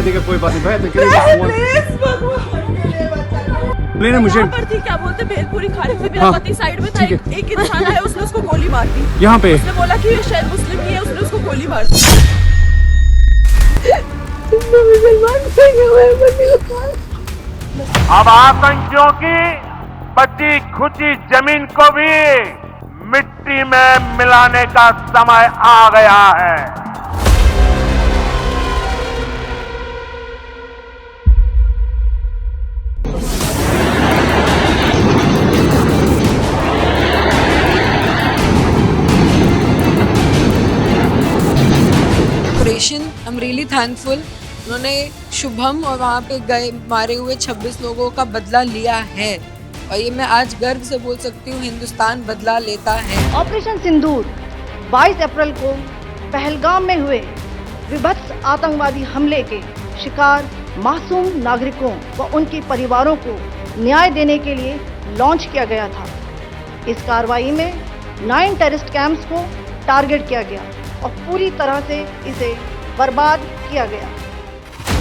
देगा, कोई बात नहीं भाई। लेने मुझे थी, क्या बोलते भेलपुरी खाने से मेरा पति साइड में था, एक इंसान आया, उसने उसको गोली मार दी यहाँ पे। उसने बोला कि ये शायद मुस्लिम ही है, उसने उसको गोली मार दी। अब आतंकियों की बची खुची जमीन को भी मिट्टी में मिलाने का समय आ गया है। I am really thankful. उन्होंने शुभम और वहाँ पे गए मारे हुए 26 लोगों का बदला लिया है, और ये मैं आज गर्व से बोल सकती हूँ, हिंदुस्तान बदला लेता है। ऑपरेशन सिंदूर 22 अप्रैल को पहलगाम में हुए विभत्स आतंकवादी हमले के शिकार मासूम नागरिकों व उनके परिवारों को न्याय देने के लिए लॉन्च किया गया था। इस कार्रवाई में 9 टेररिस्ट कैंप्स को टारगेट किया गया और पूरी तरह से इसे बर्बाद किया गया।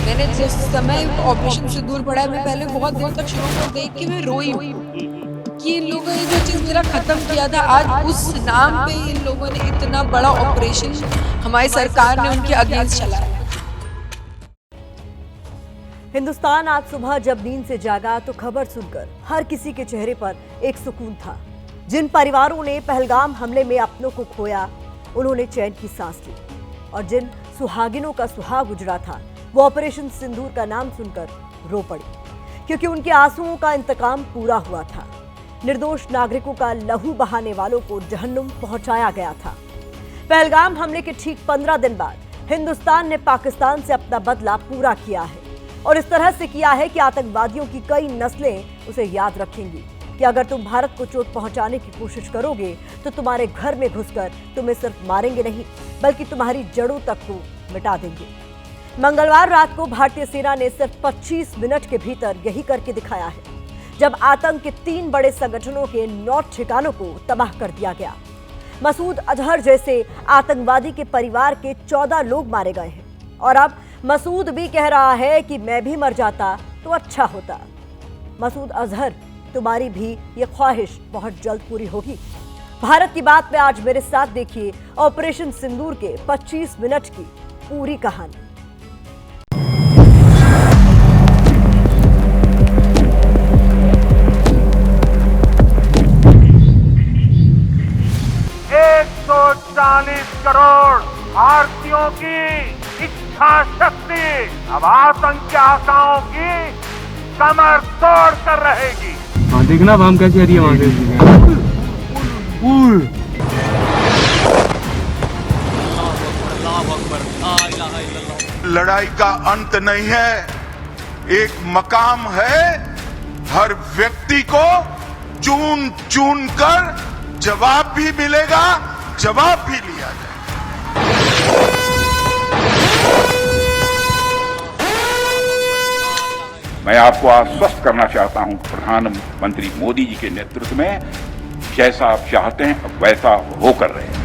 मैंने जिस समय ऑपरेशन सिंदूर पढ़ा, मैं पहले बहुत दिन तक शुरू को देख के मैं रोई कि इन लोगों ने जो चीज मेरा खत्म किया था, आज उस नाम पे इन लोगों ने इतना बड़ा ऑपरेशन हमारी सरकार ने उनके अगेंस्ट चलाया। हिंदुस्तान आज सुबह जब नींद से जागा तो खबर सुनकर हर किसी के चेहरे पर एक सुकून था। जिन परिवारों ने पहलगाम हमले में अपनों को खोया, उन्होंने चैन की सांस ली, और जिन सुहागिनों का सुहाग गुजरा था, वो ऑपरेशन सिंदूर का नाम सुनकर रो पड़ी, क्योंकि उनके आंसुओं का इंतकाम पूरा हुआ था। निर्दोष नागरिकों का लहू बहाने वालों को जहन्नुम पहुंचाया गया था। पहलगाम हमले के ठीक 15 दिन बाद हिंदुस्तान ने पाकिस्तान से अपना बदला पूरा किया है, और इस तरह से किया है कि आतंकवादियों की कई नस्लें उसे याद रखेंगी कि अगर तुम भारत को चोट पहुंचाने की कोशिश करोगे तो तुम्हारे घर में घुसकर तुम्हें सिर्फ मारेंगे नहीं, बल्कि तुम्हारी जड़ों तक को मिटा देंगे। मंगलवार रात को भारतीय सेना ने सिर्फ 25 मिनट के भीतर यही करके दिखाया है, जब आतंक के 3 बड़े संगठनों के 9 ठिकानों को तबाह कर दिया गया। मसूद अजहर जैसे आतंकवादी के परिवार के 14 लोग मारे गए हैं, और अब मसूद भी कह रहा है कि मैं भी मर जाता तो अच्छा होता। मसूद अजहर, तुम्हारी भी ये ख्वाहिश बहुत जल्द पूरी होगी। भारत की बात में आज मेरे साथ देखिए ऑपरेशन सिंदूर के 25 मिनट की पूरी कहानी। करोड़ भारतीयों की इच्छा शक्ति अब आतंक के आकाओं की कमर तोड़ कर रहेगी। हाँ देखना हम कैसे आ रही है वहां से। लड़ाई का अंत नहीं है, एक मकाम है। हर व्यक्ति को चुन चुन कर जवाब भी मिलेगा, जवाब भी लिया जाए। मैं आपको आश्वस्त करना चाहता हूं, प्रधानमंत्री मोदी जी के नेतृत्व में जैसा आप चाहते हैं वैसा होकर रहे हैं।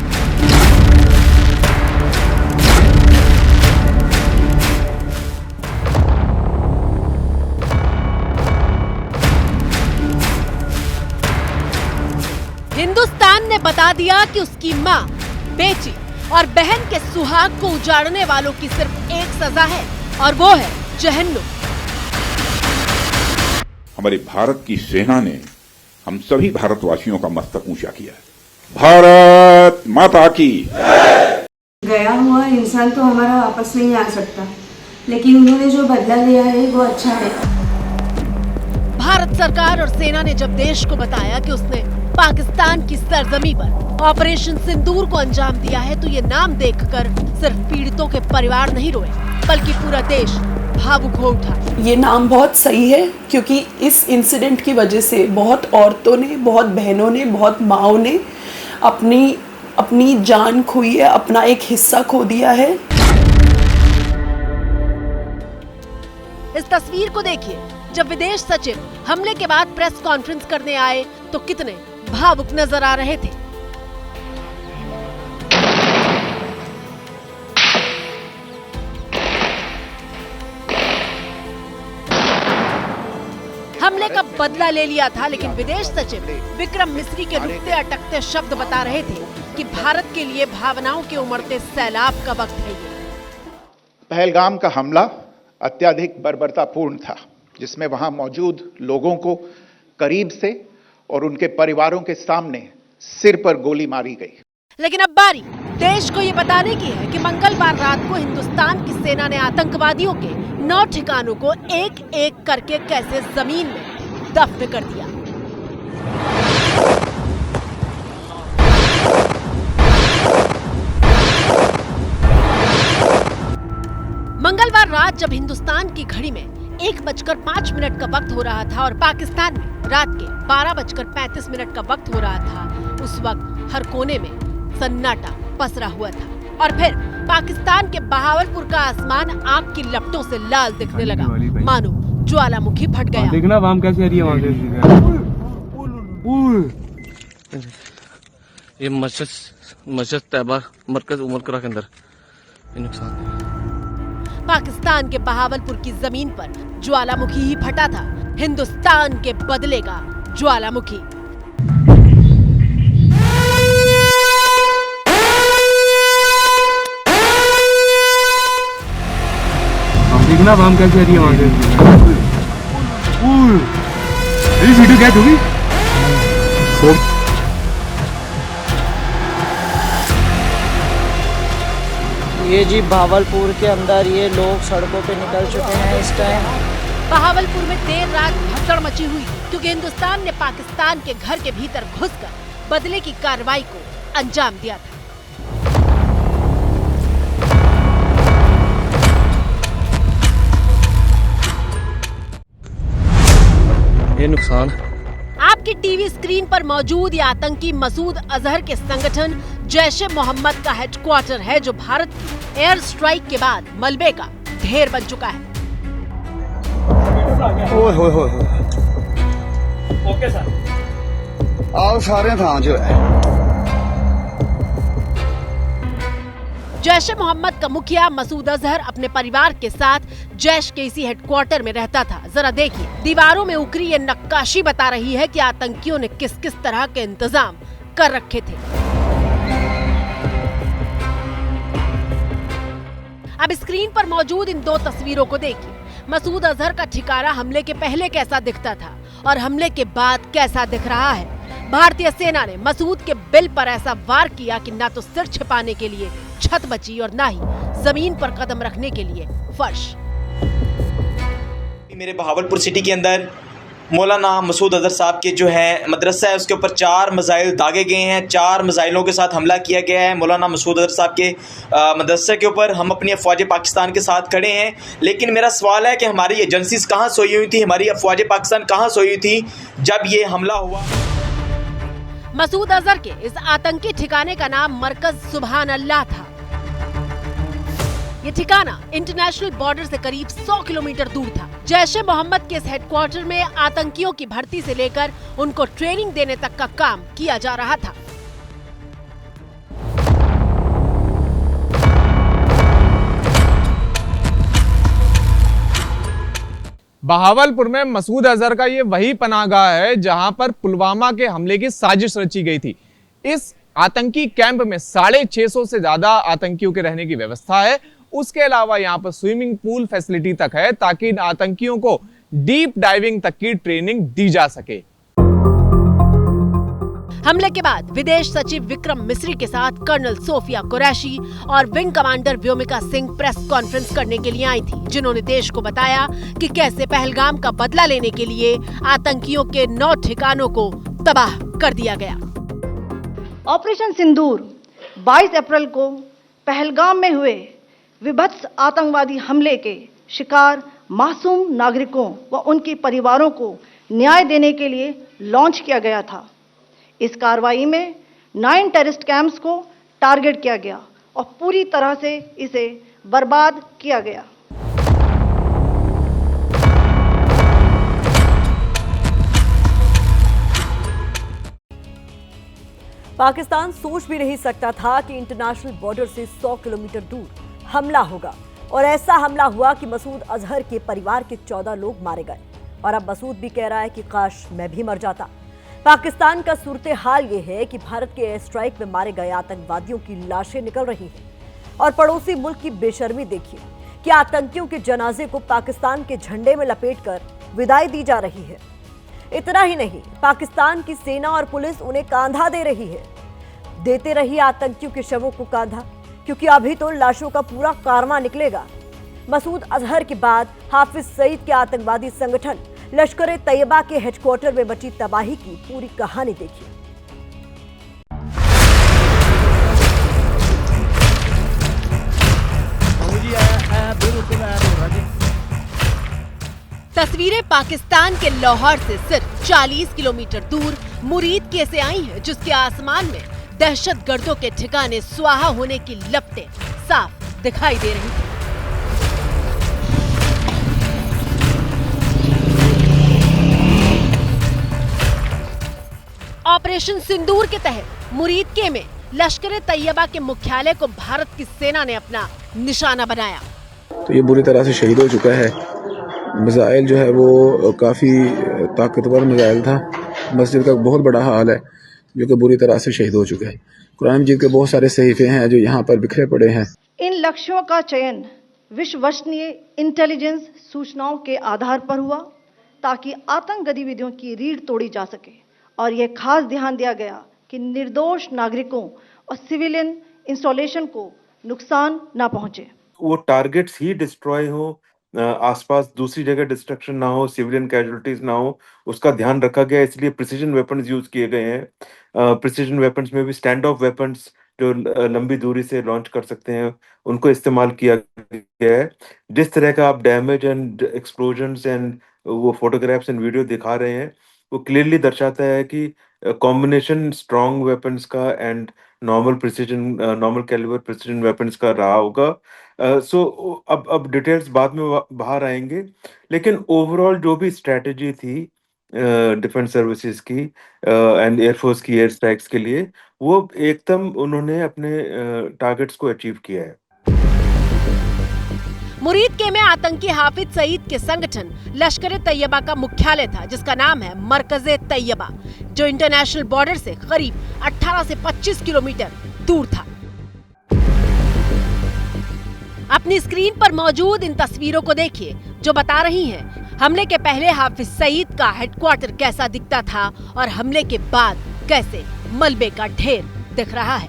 हिंदुस्तान ने बता दिया कि उसकी मां, बेटी और बहन के सुहाग को उजाड़ने वालों की सिर्फ एक सजा है, और वो है जहन्नुम। हमारे भारत की सेना ने हम सभी भारतवासियों का मस्तक ऊंचा किया है। भारत माता की। गया हुआ इंसान तो हमारा वापस नहीं आ सकता, लेकिन उन्होंने जो बदला लिया है वो अच्छा है। भारत सरकार और सेना ने जब देश को बताया कि उसने पाकिस्तान की सरजमी पर ऑपरेशन सिंदूर को अंजाम दिया है, तो ये नाम देखकर सिर्फ पीड़ितों के परिवार नहीं रोए, बल्कि पूरा देश भावुक हो उठा। ये नाम बहुत सही है, क्योंकि इस इंसिडेंट की वजह से बहुत औरतों ने, बहुत बहनों ने, बहुत माओं ने अपनी जान खोई है, अपना एक हिस्सा खो दिया है। इस तस्वीर को देखिए, जब विदेश सचिव हमले के बाद प्रेस कॉन्फ्रेंस करने आए तो कितने भावुक नजर आ रहे थे। हमले का बदला ले लिया था, लेकिन विदेश सचिव विक्रम मिस्री के रुकते अटकते शब्द बता रहे थे कि भारत के लिए भावनाओं के उमड़ते सैलाब का वक्त है ये। पहलगाम का हमला अत्यधिक बर्बरतापूर्ण था, जिसमें वहां मौजूद लोगों को करीब से और उनके परिवारों के सामने सिर पर गोली मारी गई। लेकिन अब बारी देश को ये बताने की है कि मंगलवार रात को हिंदुस्तान की सेना ने आतंकवादियों के 9 ठिकानों को एक एक करके कैसे जमीन में दफन कर दिया। मंगलवार रात जब हिंदुस्तान की घड़ी में 1:05 का वक्त हो रहा था और पाकिस्तान में रात के 12:35 का वक्त हो रहा था, उस वक्त हर कोने में सन्नाटा पसरा हुआ था और फिर पाकिस्तान के बहावलपुर का आसमान आग की लपटों से लाल दिखने लगा, मानो ज्वालामुखी फट गया। देखना वाम कैसी आ रही है वहाँ से। ये मस्जिद तैयबा मरकज उमरकरा के अंदर नुकसान। पाकिस्तान के बहावलपुर की जमीन पर ज्वालामुखी ही फटा था, हिंदुस्तान के बदले का ज्वालामुखी। देखना वाम कैसी आ रही है वहाँ से। वीडियो क्या होगी? ये जी भावलपुर के अंदर ये लोग सड़कों पे निकल चुके हैं इस टाइम। बहावलपुर में देर रात भगदड़ मची हुई क्योंकि हिंदुस्तान ने पाकिस्तान के घर के भीतर घुसकर बदले की कार्रवाई को अंजाम दिया था। ये नुकसान आपकी टीवी स्क्रीन पर मौजूद ये आतंकी मसूद अजहर के संगठन जैश ए मोहम्मद का हेडक्वार्टर है, जो भारत की एयर स्ट्राइक के बाद मलबे का ढेर बन चुका है। ओके सर, आओ सारे थां जो है। जैश ए मोहम्मद का मुखिया मसूद अजहर अपने परिवार के साथ जैश के इसी हेडक्वार्टर में रहता था। जरा देखिए, दीवारों में उकरी ये नक्काशी बता रही है कि आतंकियों ने किस किस तरह के इंतजाम कर रखे थे। अब स्क्रीन पर मौजूद इन 2 तस्वीरों को देखिए। मसूद अजहर का ठिकाना हमले के पहले कैसा दिखता था और हमले के बाद कैसा दिख रहा है। भारतीय सेना ने मसूद के बिल पर ऐसा वार किया कि ना तो सिर छिपाने के लिए छत बची और ना ही जमीन पर कदम रखने के लिए फर्श। मेरे बहावलपुर सिटी के अंदर मौलाना मसूद अजहर साहब के जो है मदरसा है, उसके ऊपर 4 मिसाइल दागे गए हैं। 4 मिसाइलों के साथ हमला किया गया है मौलाना मसूद अजहर साहब के मदरसे के ऊपर। हम अपनी अफवाज पाकिस्तान के साथ खड़े हैं, लेकिन मेरा सवाल है कि हमारी एजेंसीज कहाँ सोई हुई थी, हमारी अफवाज पाकिस्तान कहाँ सोई हुई थी जब ये हमला हुआ। मसूद अजहर के इस आतंकी ठिकाने का नाम मरकज सुभान अल्लाह था। ये ठिकाना इंटरनेशनल बॉर्डर से करीब 100 किलोमीटर दूर था। जैश ए मोहम्मद के इस हेडक्वार्टर में आतंकियों की भर्ती से लेकर उनको ट्रेनिंग देने तक का काम किया जा रहा था। बहावलपुर में मसूद अजहर का ये वही पनाहगाह है जहां पर पुलवामा के हमले की साजिश रची गई थी। इस आतंकी कैंप में 650 से ज्यादा आतंकियों के रहने की व्यवस्था है। उसके अलावा यहाँ पर स्विमिंग पूल फैसिलिटी तक है ताकि इन आतंकियों को डीप डाइविंग तक की ट्रेनिंग दी जा सके। हमले के बाद विदेश सचिव विक्रम मिस्री के साथ कर्नल सोफिया कुरैशी और wing commander Vyomika Singh press conference करने के लिए आई थी, जिन्होंने देश को बताया कि कैसे पहलगाम का बदला लेने के लिए आतंकियों के 9 ठिकानों को तबाह कर दिया गया। ऑपरेशन सिंदूर 22 अप्रैल को पहलगाम में हुए विभत्स आतंकवादी हमले के शिकार मासूम नागरिकों व उनके परिवारों को न्याय देने के लिए लॉन्च किया गया था। इस कार्रवाई में 9 टेररिस्ट कैंप्स को टारगेट किया गया और पूरी तरह से इसे बर्बाद किया गया। पाकिस्तान सोच भी नहीं सकता था कि इंटरनेशनल बॉर्डर से 100 किलोमीटर दूर हमला होगा और ऐसा हमला हुआ कि मसूद अजहर के परिवार के 14 लोग मारे गए। और अब मसूद भी कह रहा है कि काश मैं भी मर जाता। पाकिस्तान का सूरत हाल ये है कि भारत के एयर स्ट्राइक में मारे गए आतंकवादियों की लाशें निकल रही हैं और पड़ोसी मुल्क की बेशर्मी देखिए कि आतंकियों के जनाजे को पाकिस्तान के झंडे में लपेटकर विदाई दी जा रही है। इतना ही नहीं, पाकिस्तान की सेना और पुलिस उन्हें कांधा दे रही है, देते रही आतंकियों के शवों को कांधा, क्योंकि अभी तो लाशों का पूरा कारवां निकलेगा। मसूद अजहर के बाद हाफिज सईद के आतंकवादी संगठन लश्कर ए तैयबा के हेडक्वार्टर में मची तबाही की पूरी कहानी देखिए। तस्वीरें पाकिस्तान के लाहौर से सिर्फ 40 किलोमीटर दूर मुरीद से आई हैं, जिसके आसमान में दहशतगर्दों के ठिकाने स्वाहा होने की लपटें साफ दिखाई दे रही थी। ऑपरेशन सिंदूर के तहत मुरीद के में लश्कर ए तैयबा के मुख्यालय को भारत की सेना ने अपना निशाना बनाया। तो ये बुरी तरह से शहीद हो चुका है। मिसाइल जो है वो काफ़ी ताकतवर मिसाइल था। मस्जिद का बहुत बड़ा हाल है जो कि बुरी तरह से शहीद हो चुका है। कुरान मजीद के बहुत सारे सहीफे हैं जो यहाँ पर बिखरे पड़े हैं। इन लक्ष्यों का चयन विश्वसनीय इंटेलिजेंस सूचनाओं के आधार पर हुआ ताकि आतंक गतिविधियों की रीढ़ तोड़ी जा सके, और यह खास ध्यान दिया गया कि निर्दोष नागरिकों और सिविलियन इंस्टॉलेशन को नुकसान ना पहुंचे। वो टारगेट्स ही डिस्ट्रॉय हो, आसपास दूसरी जगह डिस्ट्रक्शन ना हो, सिविलियन कैजुअलिटीज ना हो, उसका ध्यान रखा गया। इसलिए प्रिसीजन वेपन्स यूज किए गए हैं। प्रिसीजन वेपन्स में भी स्टैंड ऑफ वेपन्स जो लंबी दूरी से लॉन्च कर सकते हैं उनको इस्तेमाल किया गया है। जिस तरह का आप डैमेज एंड एक्सप्लोजन्स एंड वो फोटोग्राफ्स एंड वीडियो दिखा रहे हैं वो क्लियरली दर्शाता है कि कॉम्बिनेशन स्ट्रॉन्ग वेपन्स का and normal calibre precision weapons का रहा होगा। सो अब डिटेल्स बाद में बाहर आएंगे, लेकिन ओवरऑल जो भी स्ट्रेटजी थी डिफेंस सर्विसेज की एंड एयरफोर्स की एयर स्ट्राइक्स के लिए, वो एकदम उन्होंने अपने टारगेट्स को अचीव किया है। मुरीद के में आतंकी हाफिज सईद के संगठन लश्कर ए तैयबा का मुख्यालय था, जिसका नाम है मरकज ए तैयबा, जो इंटरनेशनल बॉर्डर से करीब 18 से 25 किलोमीटर दूर था। अपनी स्क्रीन पर मौजूद इन तस्वीरों को देखिए जो बता रही हैं हमले के पहले हाफिज सईद का हेडक्वार्टर कैसा दिखता था और हमले के बाद कैसे मलबे का ढेर दिख रहा है।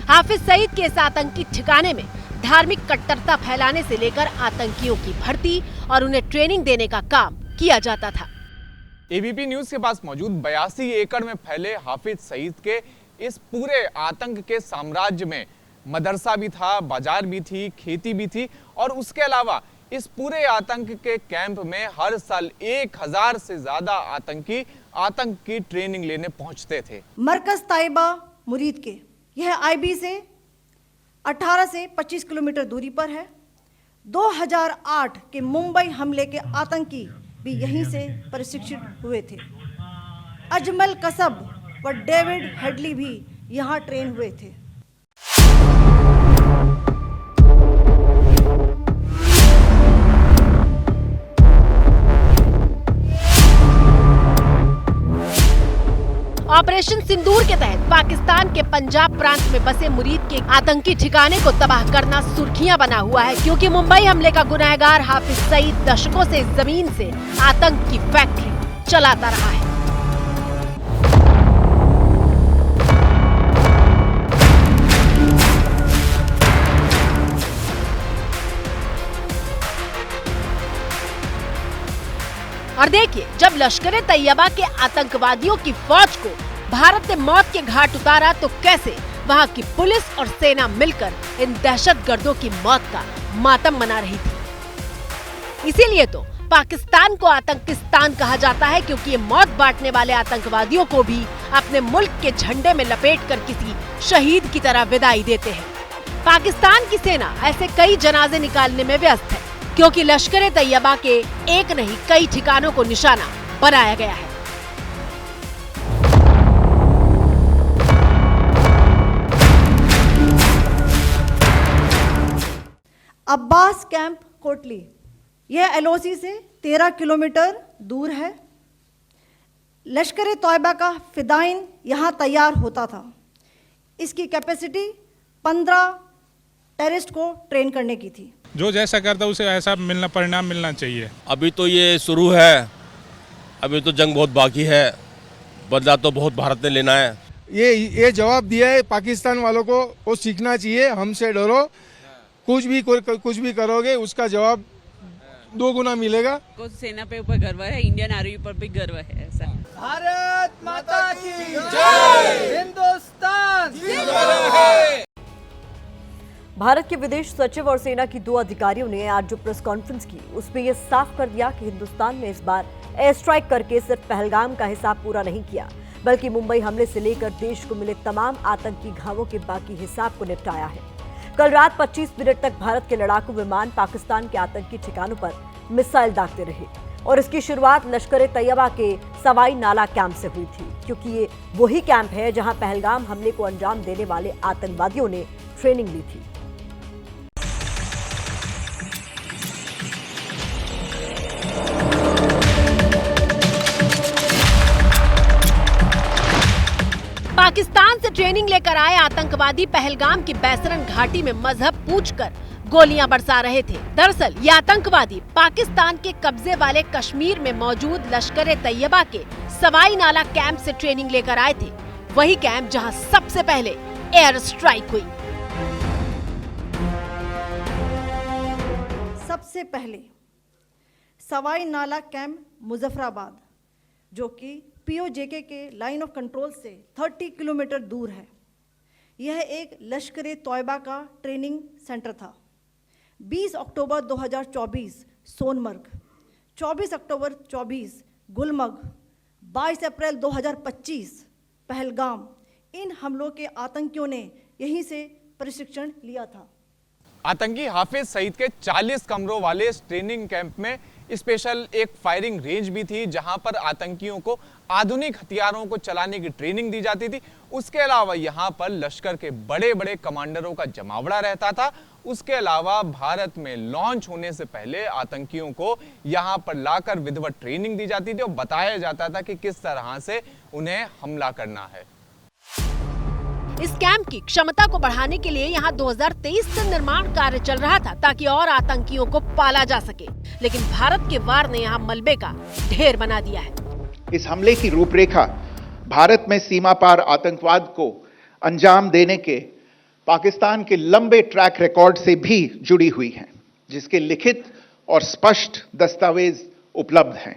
हाफिज सईद के इस आतंकी ठिकाने में धार्मिक कट्टरता फैलाने से लेकर आतंकियों की भर्ती और उन्हें ट्रेनिंग देने का काम किया जाता था। एबीपी न्यूज के पास मौजूद 82 एकड़ में फैले हाफिज सईद के इस पूरे आतंक के साम्राज्य में मदरसा भी था, बाजार भी थी, खेती भी थी, और उसके अलावा इस पूरे आतंक के कैंप में हर साल 1000 से ज्यादा आतंकी आतंक की ट्रेनिंग लेने पहुंचते थे। मरकज तैयबा मुरीद के यह आईबी से 18 से 25 किलोमीटर दूरी पर है। 2008 के मुंबई हमले के आतंकी भी यहीं से प्रशिक्षित हुए थे। अजमल कसब व डेविड हेडली भी यहाँ ट्रेन हुए थे। ऑपरेशन सिंदूर के तहत पाकिस्तान के पंजाब प्रांत में बसे मुरीद के आतंकी ठिकाने को तबाह करना सुर्खियां बना हुआ है, क्योंकि मुंबई हमले का गुनहगार हाफिज सईद दशकों से इस जमीन से आतंक की फैक्ट्री चलाता रहा है। और देखिए, जब लश्कर ए तैयबा के आतंकवादियों की फौज को भारत ने मौत के घाट उतारा तो कैसे वहां की पुलिस और सेना मिलकर इन दहशतगर्दों की मौत का मातम मना रही थी। इसीलिए तो पाकिस्तान को आतंकिस्तान कहा जाता है, क्योंकि ये मौत बांटने वाले आतंकवादियों को भी अपने मुल्क के झंडे में लपेटकर किसी शहीद की तरह विदाई देते हैं। पाकिस्तान की सेना ऐसे कई जनाजे निकालने में व्यस्त है, क्योंकि लश्कर ए तैयबा के एक नहीं कई ठिकानों को निशाना बनाया गया है। अब्बास कैंप कोटली यह एलओसी से 13 किलोमीटर दूर है। लश्कर तोयबा का फिदाइन यहाँ तैयार होता था। इसकी कैपेसिटी 15 टेररिस्ट को ट्रेन करने की थी। जो जैसा करता उसे ऐसा परिणाम मिलना चाहिए। अभी तो ये शुरू है, अभी तो जंग बहुत बाकी है, बदला तो बहुत भारत ने लेना है। ये जवाब दिया है पाकिस्तान वालों को, वो सीखना चाहिए। हमसे डरो, कुछ भी करोगे उसका जवाब 2 गुना मिलेगा। को सेना पे ऊपर गर्व है, इंडियन आर्मी पर भी गर्व है। ऐसा भारत माता की जय, हिंदुस्तान जिंदाबाद। भारत के विदेश सचिव और सेना की 2 अधिकारियों ने आज जो प्रेस कॉन्फ्रेंस की, उसमें यह साफ कर दिया कि हिंदुस्तान ने इस बार एयर स्ट्राइक करके सिर्फ पहलगाम का हिसाब पूरा नहीं किया, बल्कि मुंबई हमले से लेकर देश को मिले तमाम आतंकी घावों के बाकी हिसाब को निपटाया है। कल रात 25 मिनट तक भारत के लड़ाकू विमान पाकिस्तान के आतंकी ठिकानों पर मिसाइल दागते रहे और इसकी शुरुआत लश्कर तैयबा के सवाई नाला कैंप से हुई थी, क्योंकि ये वही कैंप है जहां पहलगाम हमले को अंजाम देने वाले आतंकवादियों ने ट्रेनिंग ली थी। पाकिस्तान से ट्रेनिंग लेकर आए आतंकवादी पहलगाम की बैसरन घाटी में मजहब पूछकर गोलियां बरसा रहे थे। दरअसल ये आतंकवादी पाकिस्तान के कब्जे वाले कश्मीर में मौजूद लश्कर तैयबा के सवाई नाला कैंप से ट्रेनिंग लेकर आए थे, वही कैंप जहां सबसे पहले एयर स्ट्राइक हुई। सबसे पहले सवाई नाला कैंप मुजफ्फराबाद, जो कि पीओजेके के लाइन ऑफ कंट्रोल से 30 किलोमीटर दूर है। यह एक लश्कर तोयबा का ट्रेनिंग सेंटर था। 20 अक्टूबर 2024 सोनमर्ग, 24 अक्टूबर 24 गुलमर्ग, 22 अप्रैल 2025 पहलगाम, इन हमलों के आतंकियों ने यहीं से प्रशिक्षण लिया था। आतंकी हाफिज सईद के 40 कमरों वाले इस ट्रेनिंग कैंप में स्पेशल एक फायरिंग रेंज भी थी, जहां पर आतंकियों को आधुनिक हथियारों को चलाने की ट्रेनिंग दी जाती थी। उसके अलावा यहां पर लश्कर के बड़े बड़े कमांडरों का जमावड़ा रहता था। उसके अलावा भारत में लॉन्च होने से पहले आतंकियों को यहां पर लाकर विधिवत ट्रेनिंग दी जाती थी और बताया जाता था कि किस तरह से उन्हें हमला करना है। इस कैंप की क्षमता को बढ़ाने के लिए यहाँ 2023 से निर्माण कार्य चल रहा था, ताकि और आतंकियों को पाला जा सके, लेकिन भारत के वार ने यहाँ मलबे का ढेर बना दिया है। इस हमले की रूपरेखा भारत में सीमा पार आतंकवाद को अंजाम देने के पाकिस्तान के लंबे ट्रैक रिकॉर्ड से भी जुड़ी हुई है, जिसके लिखित और स्पष्ट दस्तावेज उपलब्ध हैं।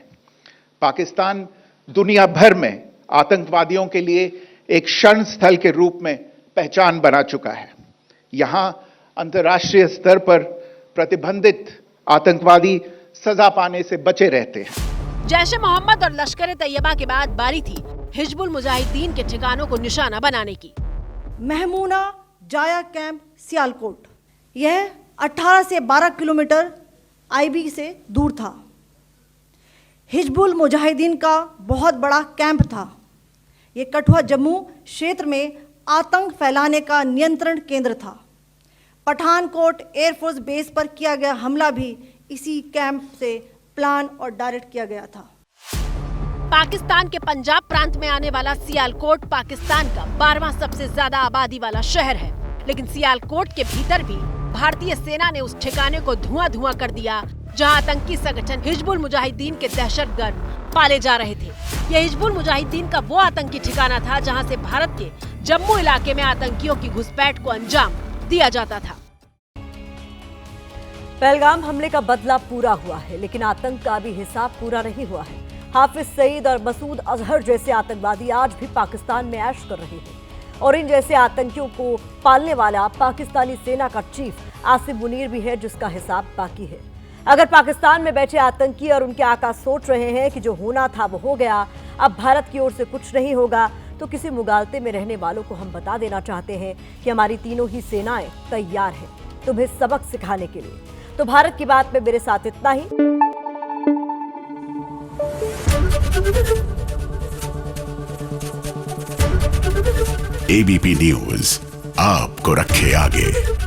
पाकिस्तान दुनिया भर में आतंकवादियों के लिए एक शरण स्थल के रूप में पहचान बना चुका है। यहां अंतर्राष्ट्रीय स्तर पर प्रतिबंधित आतंकवादी सजा पाने से बचे रहते हैं। जैश ए मोहम्मद और लश्कर तैयबा के बाद बारी थी हिजबुल मुजाहिदीन के ठिकानों को निशाना बनाने की। महमूना जाया कैंप सियालकोट, यह 18 से 12 किलोमीटर आईबी से दूर था। हिजबुल मुजाहिदीन का बहुत बड़ा कैंप था। ये कठुआ जम्मू क्षेत्र में आतंक फैलाने का नियंत्रण केंद्र था। पठानकोट एयरफोर्स बेस पर किया गया हमला भी इसी कैंप से प्लान और डायरेक्ट किया गया था। पाकिस्तान के पंजाब प्रांत में आने वाला सियालकोट पाकिस्तान का 12वां सबसे ज्यादा आबादी वाला शहर है, लेकिन सियालकोट के भीतर भी भारतीय सेना ने उस ठिकाने को धुआं कर दिया जहां आतंकी संगठन हिजबुल मुजाहिदीन के दहशतगर्द पाले जा रहे थे। यह हिजबुल मुजाहिदीन का वो आतंकी ठिकाना था जहां से भारत के जम्मू इलाके में आतंकियों की घुसपैठ को अंजाम दिया जाता था। पहलगाम हमले का बदला पूरा हुआ है, लेकिन आतंक का भी हिसाब पूरा नहीं हुआ है। हाफिज सईद और मसूद अजहर जैसे आतंकवादी आज भी पाकिस्तान में ऐश कर रहे हैं और इन जैसे आतंकियों को पालने वाला पाकिस्तानी सेना का चीफ आसिम मुनीर भी है, जिसका हिसाब बाकी है। अगर पाकिस्तान में बैठे आतंकी और उनके आका सोच रहे हैं कि जो होना था वो हो गया, अब भारत की ओर से कुछ नहीं होगा, तो किसी मुगालते में रहने वालों को हम बता देना चाहते हैं कि हमारी तीनों ही सेनाएं तैयार हैं तुम्हें सबक सिखाने के लिए। तो भारत की बात में मेरे साथ इतना ही। एबीपी न्यूज आपको रखे आगे।